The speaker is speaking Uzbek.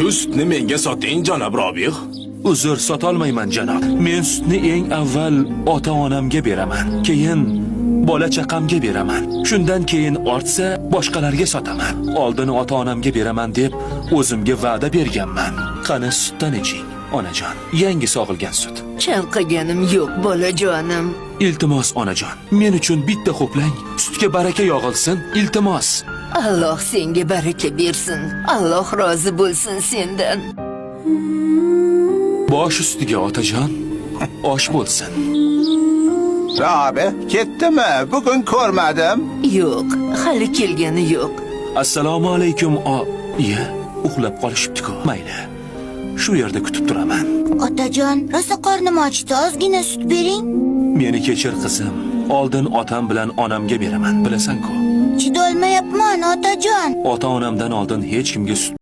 Shu sutni menga soting, janob Robih. Uzr, sotolmayman janob. Men sutni eng avval ota-onamga beraman, keyin bola chaqamga beraman. Shundan keyin ortsa boshqalarga sotaman. Oldin ota-onamga beraman deb o'zimga va'da berganman. Qani sutdan iching, onajon. Yangi sog'ilgan sut. Chanqaganim yo'q, bolajonim. Iltimos onajon, men uchun bitta ho'plang, sutga baraka yog'ilsin, iltimos. Alloh senga baraka bersin. Alloh rozi bo'lsin sendan. Bosh ustiga otajon, osh bo'lsin. Rabi, ketdimi? Bugun ko'rmadim. Yo'q, hali kelgani yo'q. Assalomu alaykum. Iya, uxlab qolishibdi-ku. Mayli. Shu yerda kutib turaman. Otajon, rosa qornim ochdi, ozgina sut bering. Meni kechir qizim. Oldin otam bilan onamga beraman, bilasan-ku. Chidolmayapman, otajon. Ota-onamdan oldin hech kimga sut